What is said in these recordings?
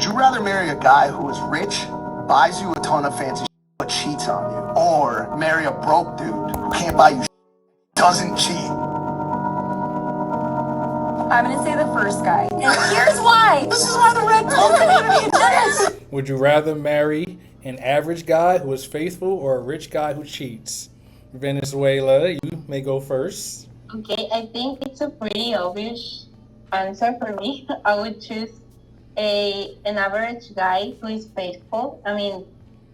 Would you rather marry a guy who is rich, buys you a ton of fancy but cheats on you, or marry a broke dude who can't buy you doesn't cheat? I'm gonna say the first guy, and here's why. This is why the red pill community exists. Would you rather marry an average guy who is faithful or a rich guy who cheats? Venezuela, you may go first. Okay, I think it's a pretty obvious answer for me. I would choose an average guy who is faithful. I mean,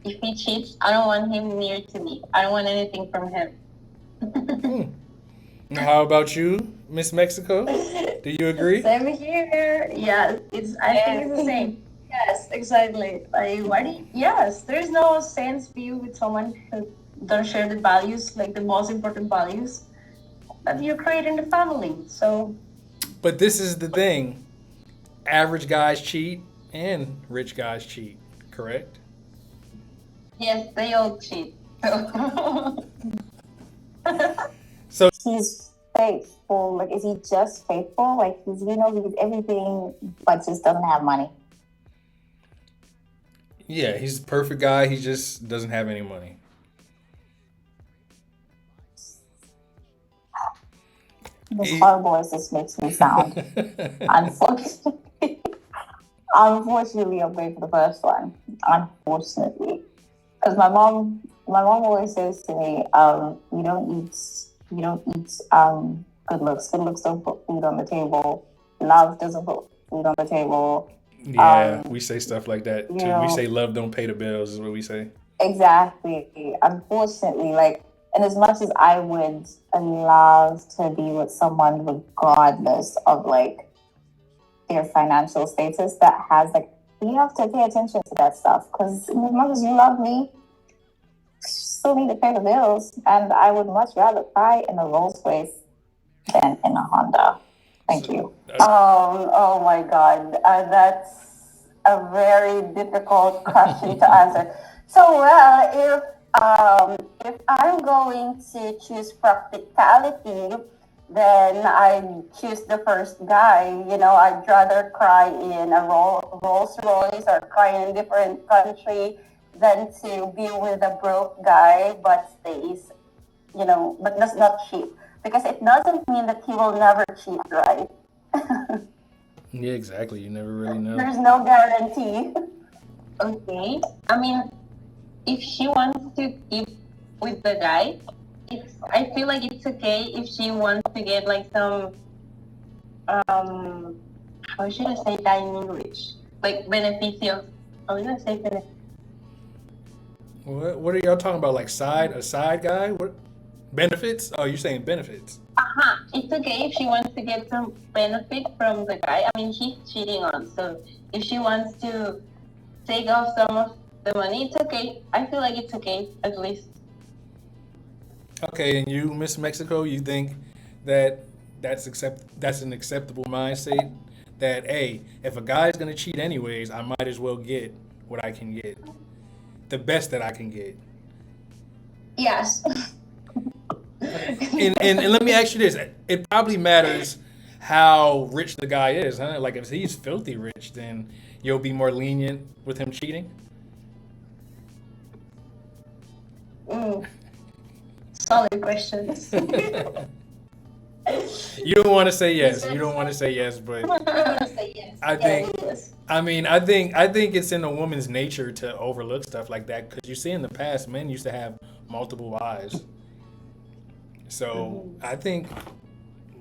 if he cheats, I don't want him near to me. I don't want anything from him. How about you, Miss Mexico? Do you agree? Same here. Yes, I think it's the same. Yes, exactly. Like, yes, there's no sense being with someone who don't share the values, like the most important values that you create in the family. So, But this is the thing. Average guys cheat and rich guys cheat, correct? Yes, they all cheat. So He's faithful. Like, is he just faithful? Like, he's everything, but just doesn't have money. yeah, he's the perfect guy. He just doesn't have any money. As horrible as this makes me sound, unfortunately, unfortunately, I'm going for the first one. Unfortunately, because my mom always says to me, you don't eat good looks. Good looks don't put food on the table. Love doesn't put food on the table. Yeah, we say stuff like that you too. know- We say love don't pay the bills is what we say. Exactly. Unfortunately, like, and as much as I would love to be with someone regardless of like their financial status, that has like, you have to pay attention to that stuff, because as much as you love me, you still need to pay the bills, and I would much rather cry in a Rolls Royce than in a Honda. Thank you. Oh my God, that's a very difficult question to answer. So, well, if I'm going to choose practicality, then I choose the first guy. You know, I'd rather cry in a Rolls Royce or cry in a different country than to be with a broke guy but stays, but does not cheat. Because it doesn't mean that he will never cheat, right? Yeah, exactly. You never really know. There's no guarantee. Okay. I mean, if she wants to keep with the guy, I feel like it's okay if she wants to get like some, how should I say that in English? Like beneficial. I was gonna say beneficial. What are y'all talking about? Like a side guy? What benefits? Oh, you're saying benefits. It's okay if she wants to get some benefit from the guy. I mean, he's cheating on. So if she wants to take off some of the money, it's okay. I feel like it's okay, at least. Okay, and you, Miss Mexico, you think that that's an acceptable mindset? That hey, if a guy's gonna cheat anyways, I might as well get what I can get, the best that I can get. yes. And let me ask you this: it probably matters how rich the guy is, huh? Like if he's filthy rich, then you'll be more lenient with him cheating. Solid questions. You don't want to say yes. You don't want to say yes, but I'm gonna say yes. I think. Yes. I mean, I think it's in a woman's nature to overlook stuff like that, because you see in the past, men used to have multiple wives. So I think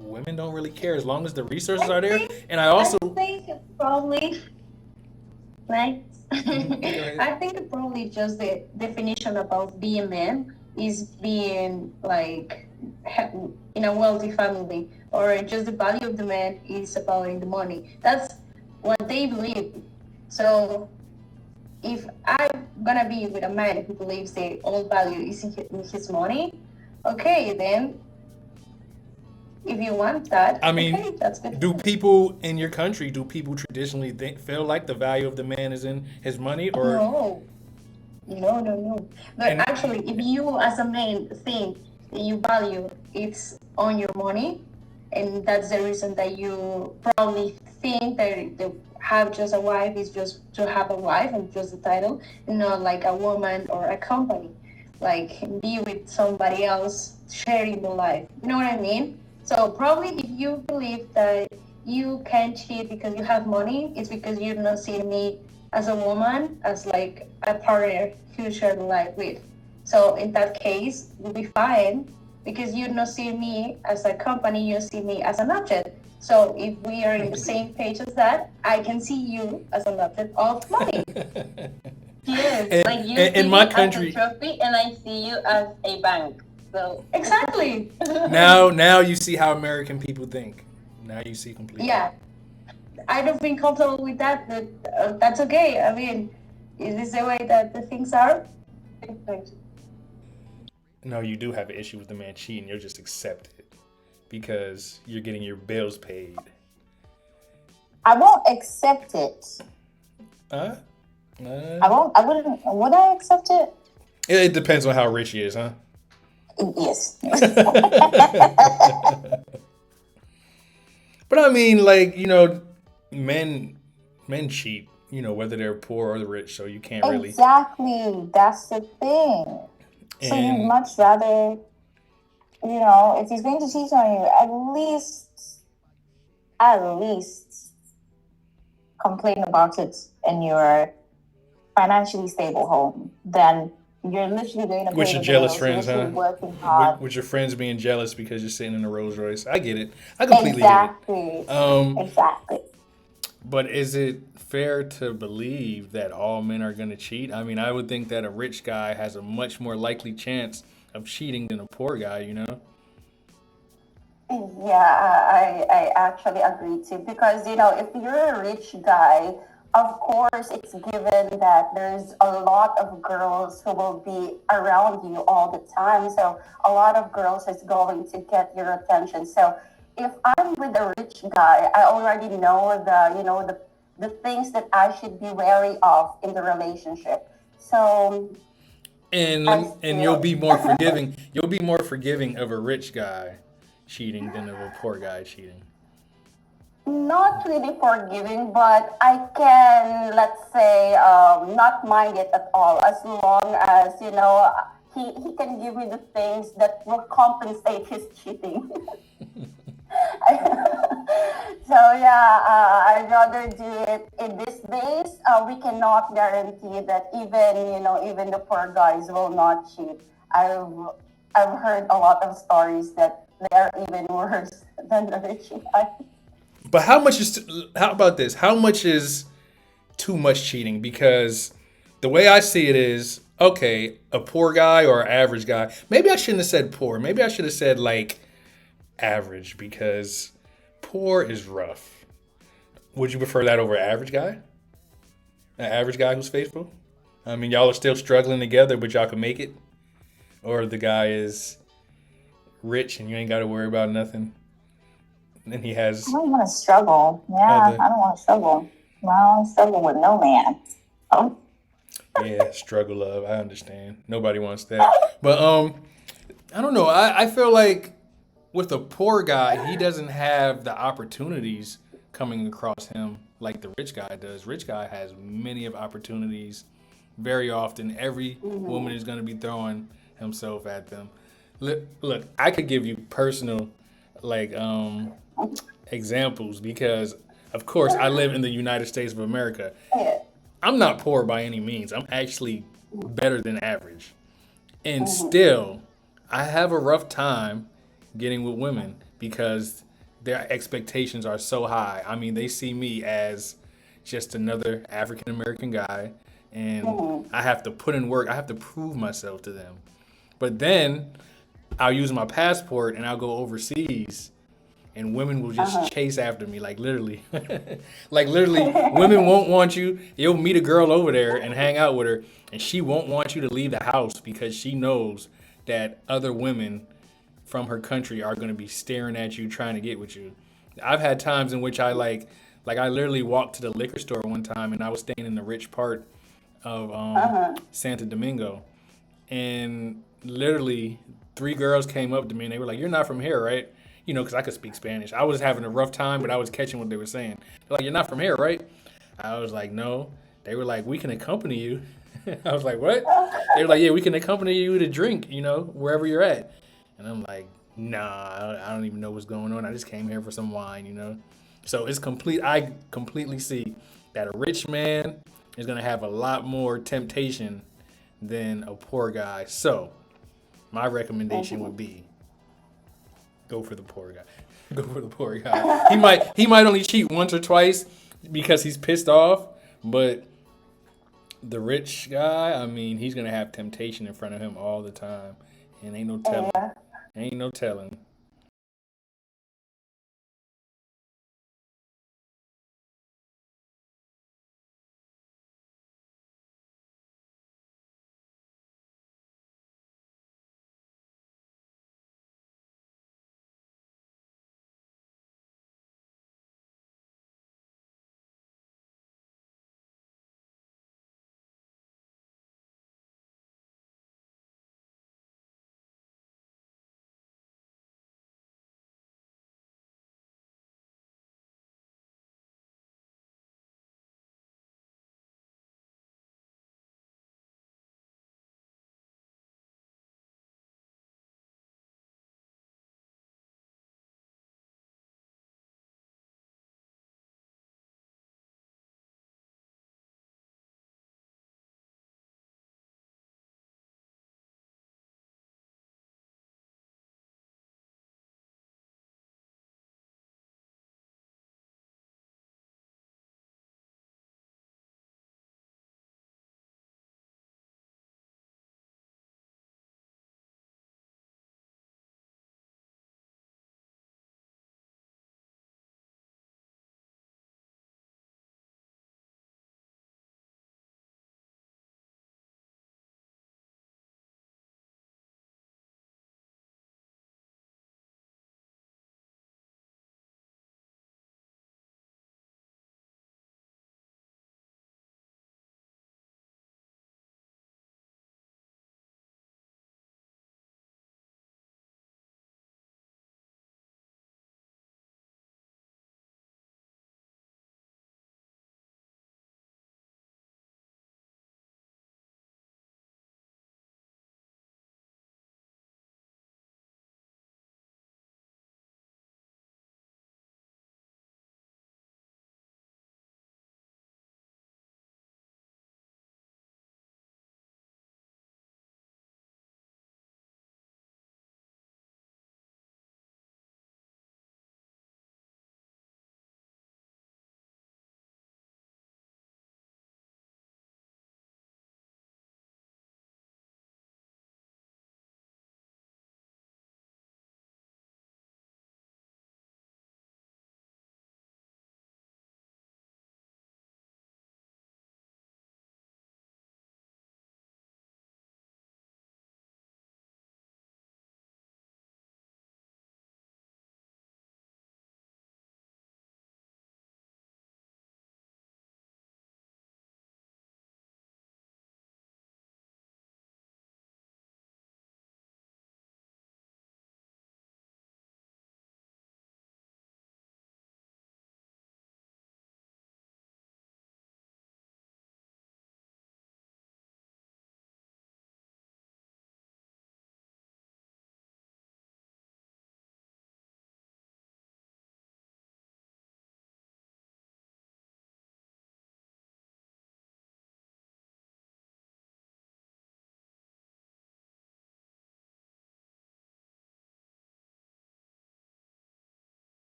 women don't really care as long as the resources are there. And I also I think probably, right? ahead. I think probably just the definition about being a man is being like in a wealthy family, or just the value of the man is about the money. That's what they believe. So if I'm gonna be with a man who believes the only value is in his money, okay, then if you want that, I mean, okay, that's good. do people in your country, traditionally feel like the value of the man is in his money, or No. But And- actually, if you as a man think that you value it's on your money, and that's the reason that you probably think that the have just a wife is just to have a wife and just the title, not like a woman or a company. Like be with somebody else sharing the life. You know what I mean? So probably if you believe that you can cheat because you have money, it's because you're not seeing me as a woman, as like a partner to share the life with. So in that case, you'll be fine because you don't see me as a company, you see me as an object. So if we are in the same page as that, I can see you as an object of money. Yes, And, like you in see my me as a country, trophy, and I see you as a bank. So Exactly. now you see how American people think. Now you see completely. Yeah, I don't feel comfortable with that, but that's okay. I mean, is this the way that the things are? No, you do have an issue with the man cheating. You'll just accept it because you're getting your bills paid. I won't accept it. Huh? I won't. I wouldn't. Would I accept it? It depends on how rich he is, huh? Yes. But I mean, like, men cheat, whether they're poor or rich, so you can't really. Exactly. That's the thing. So you'd And much rather, if he's going to cheat on you, at least complain about it in your financially stable home. Then you're literally going to with pay your the jealous bills, you're friends, literally huh? working hard. With your friends being jealous because you're sitting in a Rolls Royce. I get it. I completely get Exactly. it. Exactly. But is it fair to believe that all men are going to cheat? I mean, I would think that a rich guy has a much more likely chance of cheating than a poor guy. Yeah, I actually agree too. Because, if you're a rich guy, of course, it's given that there's a lot of girls who will be around you all the time. So a lot of girls is going to get your attention. So if I'm with a rich guy, I already know the things that I should be wary of in the relationship. So I And you'll still be more forgiving. You'll be more forgiving of a rich guy cheating than of a poor guy cheating. not really forgiving, but I can, let's say, not mind it at all, as long as he can give me the things that will compensate his cheating. So yeah, I'd rather do it in these days. We cannot guarantee that even the poor guys will not cheat. I've I've heard a lot of stories that they are even worse than the rich guys. But how about this? How much is too much cheating? Because the way I see it is, okay, a poor guy or an average guy. Maybe I shouldn't have said poor. Maybe I should have said like average because poor is rough. Would you prefer that over average guy? An average guy who's faithful? I mean, y'all are still struggling together, but y'all can make it. Or the guy is rich and you ain't got to worry about nothing, and he I has don't want to struggle. Yeah, other. I don't want to struggle. I don't want to struggle with no man. Oh, Yeah, struggle love. I understand. Nobody wants that. But I don't know. I feel like with a poor guy, he doesn't have the opportunities coming across him like the rich guy does. Rich guy has many of opportunities. Very often, every woman is going to be throwing himself at them. Look, I could give you personal like examples because, of course, I live in the United States of America. Yeah. I'm not poor by any means. I'm actually better than average. And still, I have a rough time getting with women because their expectations are so high. I mean, they see me as just another African American guy, and I have to put in work. I have to prove myself to them. But then I'll use my passport and I'll go overseas and women will just chase after me, like literally. Like literally, women won't want you. You'll meet a girl over there and hang out with her, and she won't want you to leave the house because she knows that other women from her country are going to be staring at you, trying to get with you. I've had times in which I like I literally walked to the liquor store one time, and I was staying in the rich part of Santo Domingo, and literally 3 girls came up to me and they were like, "You're not from here, right?" Because I could speak Spanish. I was having a rough time, but I was catching what they were saying. They're like, "You're not from here, right?" I was like, no. They were like, we can accompany you. I was like, what? They were like, yeah, we can accompany you to drink, wherever you're at. And I'm like, nah, I don't even know what's going on. I just came here for some wine. So it's complete. I completely see that a rich man is going to have a lot more temptation than a poor guy. So my recommendation would be go for the poor guy. Go for the poor guy. He might only cheat once or twice because he's pissed off, but the rich guy, I mean, he's gonna have temptation in front of him all the time, and ain't no telling. Ain't no telling.